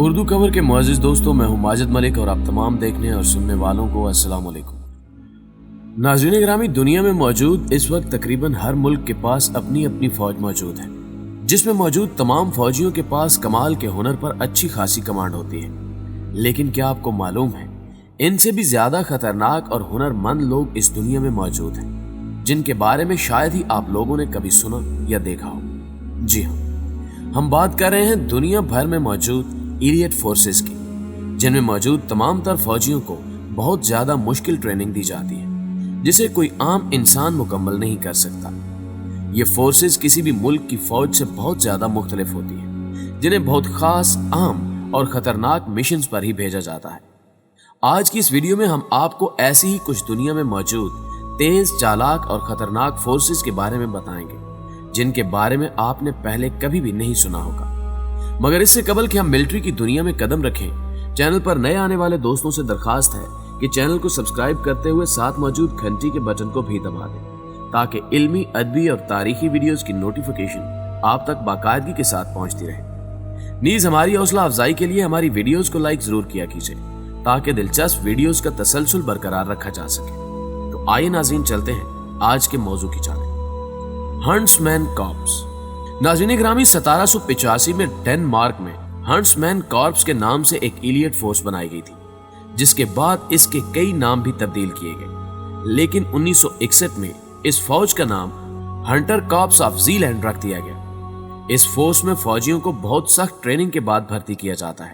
اردو کور کے معزز دوستوں، میں ہوں ماجد ملک اور آپ تمام دیکھنے اور سننے والوں کو السلام علیکم۔ ناظرین گرامی، دنیا میں موجود اس وقت تقریباً ہر ملک کے پاس اپنی اپنی فوج موجود ہے، جس میں موجود تمام فوجیوں کے پاس کمال کے ہنر پر اچھی خاصی کمانڈ ہوتی ہے۔ لیکن کیا آپ کو معلوم ہے ان سے بھی زیادہ خطرناک اور ہنر مند لوگ اس دنیا میں موجود ہیں، جن کے بارے میں شاید ہی آپ لوگوں نے کبھی سنا یا دیکھا ہو؟ جی ہاں، ہم بات کر رہے ہیں دنیا بھر میں موجود ایلیٹ فورسز کی، جن میں موجود تمام تر فوجیوں کو بہت زیادہ مشکل ٹریننگ دی جاتی ہے، جسے کوئی عام انسان مکمل نہیں کر سکتا۔ یہ فورسز کسی بھی ملک کی فوج سے بہت زیادہ مختلف ہوتی ہیں، جنہیں بہت خاص، عام اور خطرناک مشنز پر ہی بھیجا جاتا ہے۔ آج کی اس ویڈیو میں ہم آپ کو ایسی ہی کچھ دنیا میں موجود تیز، چالاک اور خطرناک فورسز کے بارے میں بتائیں گے، جن کے بارے میں آپ نے پہلے کبھی بھی نہیں سنا ہوگا۔ مگر اس سے قبل کہ ہم ملٹری کی دنیا میں قدم رکھیں، چینل پر نئے آنے والے دوستوں سے درخواست ہے کہ چینل کو سبسکرائب کرتے ہوئے ساتھ موجود گھنٹی کے بٹن کو بھی دبا دیں، تاکہ علمی، ادبی اور تاریخی ویڈیوز کی نوٹیفیکیشن آپ تک باقاعدگی کے ساتھ پہنچتی رہے۔ نیز ہماری حوصلہ افزائی کے لیے ہماری ویڈیوز کو لائک ضرور کیا کیجیے، تاکہ دلچسپ ویڈیوز کا تسلسل برقرار رکھا جا سکے۔ تو آئیے ناظرین، چلتے ہیں آج کے موضوع کی جانب۔ ہنٹس مین کارپس۔ ناظرین گرامی، 1785 میں ڈنمارک میں ہنٹس مین کارپس کے نام سے ایک ایلیٹ فورس بنائی گئی تھی، جس کے بعد اس کے کئی نام بھی تبدیل کیے گئے، لیکن 1961 میں اس فوج کا نام ہنٹر کارپس آف زیلینڈ رکھ دیا گیا۔ اس فورس میں فوجیوں کو بہت سخت ٹریننگ کے بعد بھرتی کیا جاتا ہے۔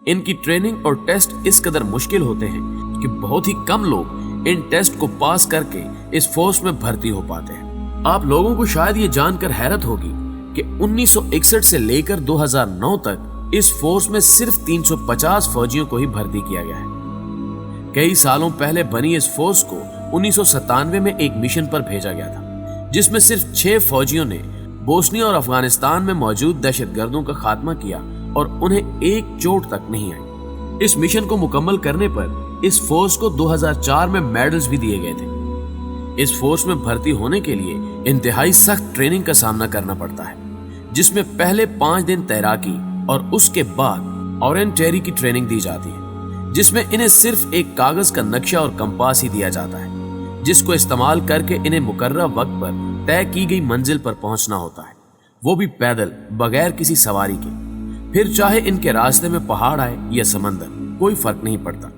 ان کی ٹریننگ اور ٹیسٹ اس قدر مشکل ہوتے ہیں کہ بہت ہی کم لوگ ان ٹیسٹ کو پاس کر کے اس فورس میں بھرتی ہو پاتے ہیں۔ آپ لوگوں کو شاید یہ جان کر حیرت ہوگی کہ 1961 سے لے کر 2009 تک اس فورس میں صرف 350 فوجیوں کو ہی بھرتی کیا گیا ہے۔ کئی سالوں پہلے بنی اس فورس کو 1997 میں ایک مشن پر بھیجا گیا تھا، جس میں صرف 6 فوجیوں نے بوسنیا اور افغانستان میں موجود دہشت گردوں کا خاتمہ کیا اور انہیں ایک چوٹ تک نہیں آئی۔ اس مشن کو مکمل کرنے پر اس فورس کو 2004 میں میڈلز بھی دیے گئے تھے۔ اس فورس میں بھرتی ہونے کے لیے انتہائی سخت ٹریننگ کا سامنا کرنا پڑتا ہے، جس میں پہلے 5 دن تیراکی اور اس کے بعد اورینٹیری کی ٹریننگ دی جاتی ہے، جس میں انہیں صرف ایک کاغذ کا نقشہ اور کمپاس ہی دیا جاتا ہے، جس کو استعمال کر کے انہیں مقررہ وقت پر طے کی گئی منزل پر پہنچنا ہوتا ہے، وہ بھی پیدل، بغیر کسی سواری کے۔ پھر چاہے ان کے راستے میں پہاڑ آئے یا سمندر، کوئی فرق نہیں پڑتا۔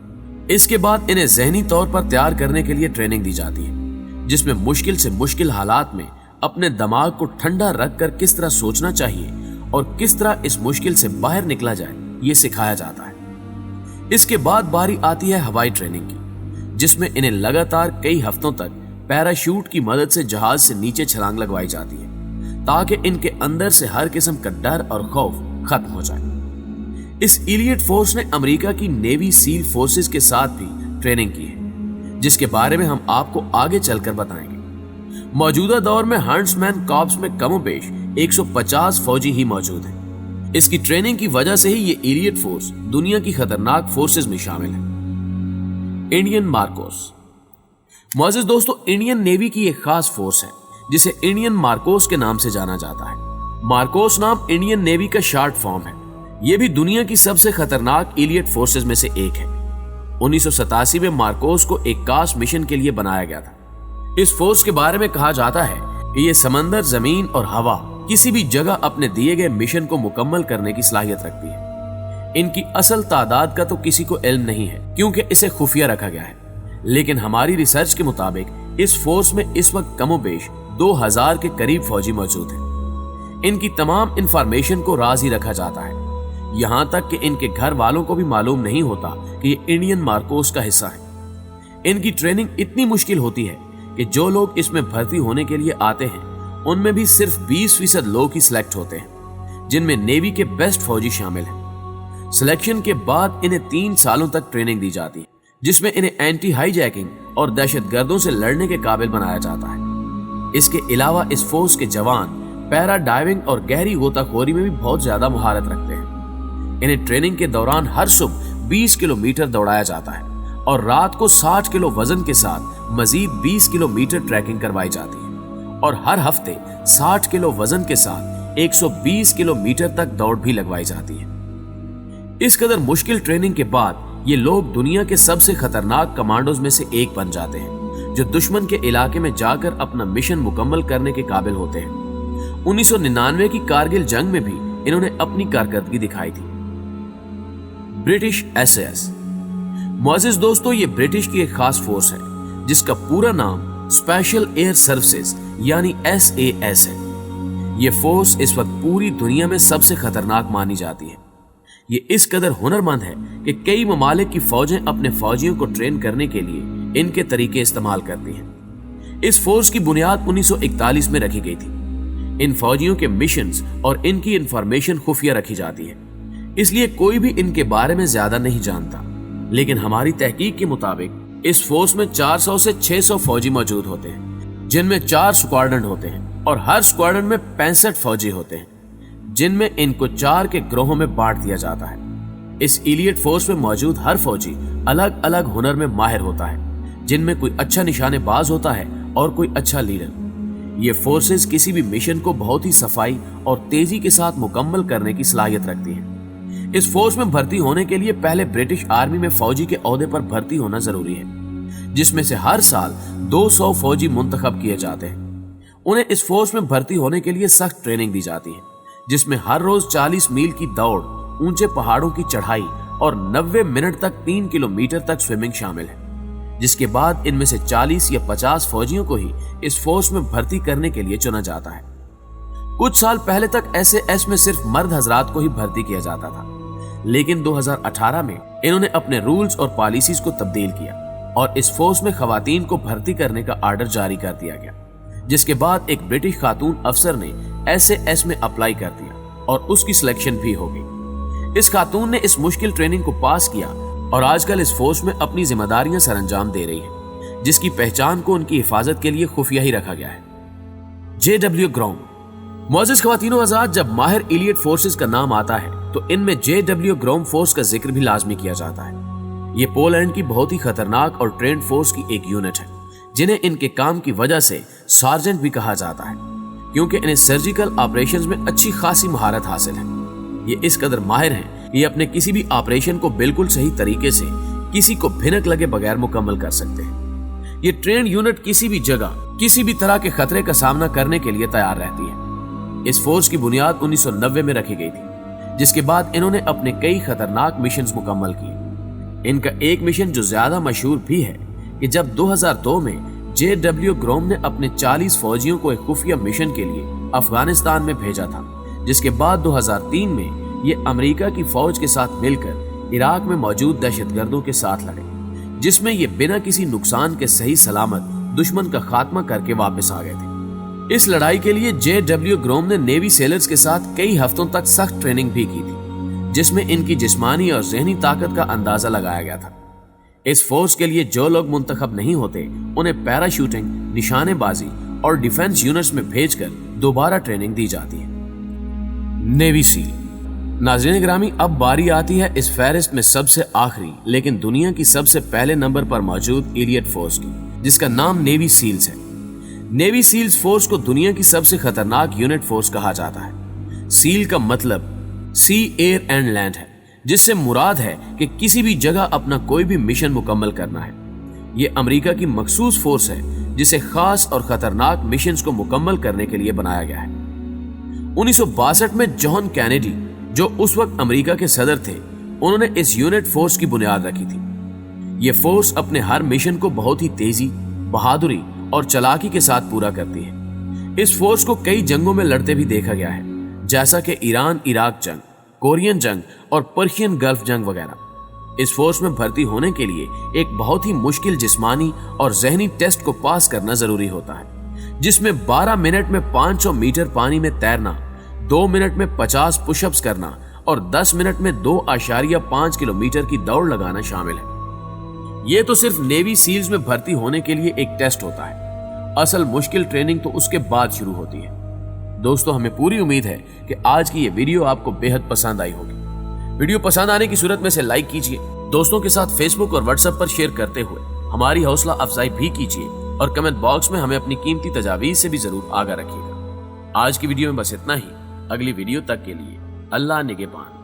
اس کے بعد انہیں ذہنی طور پر تیار کرنے کے لیے ٹریننگ دی جاتی ہے، جس میں مشکل سے مشکل حالات میں اپنے دماغ کو ٹھنڈا رکھ کر کس طرح سوچنا چاہیے اور کس طرح اس مشکل سے باہر نکلا جائے، یہ سکھایا جاتا ہے۔ اس کے بعد باری آتی ہے ہوائی ٹریننگ کی، جس میں انہیں لگاتار کئی ہفتوں تک پیراشوٹ کی مدد سے جہاز سے نیچے چھلانگ لگوائی جاتی ہے، تاکہ ان کے اندر سے ہر قسم کا ڈر اور خوف ختم ہو جائے۔ اس ایلیٹ فورس نے امریکہ کی نیوی سیل فورسز کے ساتھ بھی ٹریننگ کی ہے، جس کے بارے میں ہم آپ کو آگے چل کر بتائیں گے۔ موجودہ دور میں ہنٹس مین کارپس میں کم و بیش 150 فوجی ہی موجود ہیں۔ اس کی ٹریننگ کی وجہ سے ہی یہ ایلیٹ فورس دنیا کی خطرناک فورسز میں شامل ہے۔ Indian Marquis. معزز دوستو، انڈین نیوی کی ایک خاص فورس ہے جسے انڈین مارکوس کے نام سے جانا جاتا ہے۔ مارکوس نام انڈین نیوی کا شارٹ فارم ہے۔ یہ بھی دنیا کی سب سے خطرناک ایلیٹ فورسز میں سے ایک ہے۔ 1987 میں مارکوس کو ایک خاص مشن کے لیے بنایا گیا تھا۔ اس فورس کے بارے میں کہا جاتا ہے کہ یہ سمندر، زمین اور ہوا کسی بھی جگہ اپنے دیے گئے مشن کو مکمل کرنے کی صلاحیت رکھتی ہے۔ ان کی اصل تعداد کا تو کسی کو علم نہیں ہے، کیونکہ اسے خفیہ رکھا گیا ہے، لیکن ہماری ریسرچ کے مطابق اس فورس میں اس وقت کم و بیش 2000 کے قریب فوجی موجود ہیں۔ ان کی تمام انفارمیشن کو راز ہی رکھا جاتا ہے، یہاں تک کہ ان کے گھر والوں کو بھی معلوم نہیں ہوتا کہ یہ انڈین مارکوس کا حصہ ہے۔ ان کی ٹریننگ اتنی مشکل ہوتی ہے کہ جو لوگ اس میں بھرتی ہونے کے لیے آتے ہیں، ان میں بھی صرف 20% لوگ ہی سلیکٹ ہوتے ہیں، جن میں نیوی کے بیسٹ فوجی شامل ہیں۔ سلیکشن کے بعد انہیں 3 سالوں تک ٹریننگ دی جاتی ہے، جس میں انہیں اینٹی ہائی جیکنگ اور دہشت گردوں سے لڑنے کے قابل بنایا جاتا ہے۔ اس کے علاوہ اس فورس کے جوان پیرا ڈائیونگ اور گہری غوطہ خوری میں بھی بہت زیادہ مہارت رکھتے ہیں۔ انہیں ٹریننگ کے دوران ہر صبح 20 کلومیٹر دوڑایا جاتا ہے اور رات کو 60 کلو وزن کے ساتھ مزید 20 کلومیٹر ٹریکنگ کروائی جاتی ہے، اور ہر ہفتے 60 کلو وزن کے ساتھ 120 کلومیٹر تک دوڑ بھی لگوائی جاتی ہے۔ इस कदर मुश्किल ट्रेनिंग के बाद ये लोग दुनिया के सबसे खतरनाक कमांडोज में से एक बन जाते हैं, जो दुश्मन के इलाके में जाकर अपना मिशन मुकम्मल करने के काबिल होते हैं। 1999 की कारगिल जंग में भी इन्होंने अपनी कारकर्दगी दिखाई थी। British SAS। मुअज़्ज़िज़ दोस्तों, ये ब्रिटिश की एक खास फोर्स है जिसका पूरा नाम स्पेशल एयर सर्विसेज यानी SAS है। ये फोर्स इस वक्त पूरी दुनिया में सबसे खतरनाक मानी जाती है। ये इस कदर हुनरमंद है कि कई ममालिक की फौजें अपने फौजियों को ट्रेन करने के लिए इनके तरीके इस्तेमाल करती हैं। इस फोर्स की बुनियाद 1941 में रखी गई थी। इन फौजियों के मिशंस और इनकी इंफॉर्मेशन खुफिया रखी जाती है, इसलिए कोई भी इनके बारे में ज्यादा नहीं जानता। लेकिन हमारी तहकीक के मुताबिक इस फोर्स में 400 से 600 फौजी मौजूद होते हैं, जिनमें 4 स्क्वाड्रन होते हैं और हर स्क्वाड्रन में 65 फौजी होते हैं, जिनमें इनको 4 के ग्रोहों में बांट दिया जाता है। इस इलीट फोर्स में मौजूद हर फौजी अलग अलग हुनर में माहिर होता है, जिनमें कोई अच्छा निशानेबाज होता है और कोई अच्छा लीडर। ये फोर्सेस किसी भी मिशन को बहुत ही सफाई और तेजी के साथ मुकम्मल करने की सलाहियत रखती है। इस फोर्स में भर्ती होने के लिए पहले ब्रिटिश आर्मी में फौजी के ओहदे पर भर्ती होना जरूरी है, जिसमें से हर साल 200 फौजी मुंतखब किए जाते हैं। उन्हें इस फोर्स में भर्ती होने के लिए सख्त ट्रेनिंग दी जाती है, जिसमें हर रोज 40 मील की दौड़, ऊंचे पहाड़ों की चढ़ाई और 90 मिनट तक 3 किलोमीटर तक स्विमिंग शामिल है। जिसके बाद इनमें से 40 या 50 फौजियों को ही इस फोर्स में भर्ती करने के लिए चुना जाता है। कुछ साल पहले तक SAS में सिर्फ मर्द हजरात को ही भर्ती किया जाता था, लेकिन 2018 में इन्होंने अपने रूल्स और पॉलिसीज को तब्दील किया और इस फोर्स में खवातीन को भर्ती करने का आर्डर जारी कर दिया गया, जिसके बाद एक ब्रिटिश खातून अफसर ने SAS में अप्लाई कर दिया और उसकी सिलेक्शन भी हो गई। इस खातून ने इस मुश्किल ट्रेनिंग को पास किया और आजकल इस फोर्स में अपनी जिम्मेदारियां सरअंजाम दे रही है, जिसकी पहचान को उनकी हिफाजत के लिए खुफिया ही रखा गया है। JW ग्रोम। मुअज़्ज़िज़ ख़वातीनो हज़रात, जब माहिर इलीट फोर्सेस का नाम आता है तो इनमें JW ग्रोम फोर्स का जिक्र भी लाजमी किया जाता है। ये पोलैंड की बहुत ही खतरनाक और ट्रेंड फोर्स की एक यूनिट है, जिन्हें इनके काम की वजह से सार्जेंट भी कहा जाता है, क्योंकि इन्हें सर्जिकल ऑपरेशंस में अच्छी खासी महारत हासिल है। ये इस कदर माहिर हैं, ये अपने किसी भी ऑपरेशन को बिल्कुल सही तरीके से किसी को भिनक लगे बगैर मुकम्मल कर सकते हैं। ये ट्रेंड यूनिट किसी भी जगह किसी भी तरह के खतरे का सामना करने के लिए तैयार रहती है। इस फोर्स की बुनियाद 1990 में रखी गई थी, जिसके बाद इन्होंने अपने कई खतरनाक मिशंस मुकम्मल किए। इनका एक मिशन जो ज्यादा मशहूर भी है कि जब 2002 में JW ग्रोम ने अपने 40 फौजियों को एक खुफिया मिशन के लिए अफगानिस्तान में भेजा था, जिसके बाद 2003 में ये अमेरिका की फौज के साथ मिलकर इराक में मौजूद दहशतगर्दों के साथ लड़े, जिसमें ये बिना किसी नुकसान के सही सलामत दुश्मन का खात्मा करके वापस आ गए थे। इस लड़ाई के लिए JW ग्रोम ने नेवी सेलर्स के साथ कई हफ्तों तक सख्त ट्रेनिंग भी की थी, जिसमें इनकी जिस्मानी और ज़हनी ताकत का अंदाजा लगाया गया था। इस फोर्स के लिए जो लोग मुंतखब नहीं होते, उन्हें पैराशूटिंग, निशानेबाजी और डिफेंस यूनिट्स में भेजकर दोबारा ट्रेनिंग दी जाती है। Navy seal. नाज़रीन ग्रामी, अब बारी आती है इस फहरिस्त में सबसे आखिरी लेकिन दुनिया की सबसे पहले नंबर पर मौजूद इलीट फोर्स की, जिसका नाम नेवी सील्स है। नेवी सील्स फोर्स को दुनिया की सबसे खतरनाक यूनिट फोर्स कहा जाता है। सील का मतलब सी, एयर एंड लैंड है, जिससे मुराद है कि किसी भी जगह अपना कोई भी मिशन मुकम्मल करना है। ये अमेरिका की मखसूस फोर्स है, जिसे खास और खतरनाक मिशंस को मुकम्मल करने के लिए बनाया गया है। 1962 में जॉन कैनेडी, जो उस वक्त अमेरिका के सदर थे, उन्होंने इस यूनिट फोर्स की बुनियाद रखी थी। ये फोर्स अपने हर मिशन को बहुत ही तेजी, बहादुरी और चालाकी के साथ पूरा करती है। इस फोर्स को कई जंगों में लड़ते भी देखा गया है, जैसा कि ईरान इराक जंग, कोरियन जंग और पर्शियन गल्फ जंग वगैरह। इस फोर्स में भर्ती होने के लिए एक बहुत ही मुश्किल जिस्मानी और ज़हनी टेस्ट को पास करना जरूरी होता है, जिसमें 12 मिनट में 500 मीटर पानी में तैरना, 2 मिनट में 50 पुशअप्स करना और 10 मिनट में 2.5 किलोमीटर की दौड़ लगाना शामिल है। ये तो सिर्फ नेवी सील्स में भर्ती होने के लिए एक टेस्ट होता है। असल मुश्किल ट्रेनिंग तो उसके बाद शुरू होती है। दोस्तों, हमें पूरी उम्मीद है कि आज की ये वीडियो आपको बेहद पसंद आई होगी। वीडियो पसंद आने की सूरत में से लाइक कीजिए, दोस्तों के साथ फेसबुक और व्हाट्सएप पर शेयर करते हुए हमारी हौसला अफजाई भी कीजिए और कमेंट बॉक्स में हमें अपनी कीमती तजावीज़ से भी जरूर आगाह रखिएगा। आज की वीडियो में बस इतना ही। अगली वीडियो तक के लिए अल्लाह निगहबान।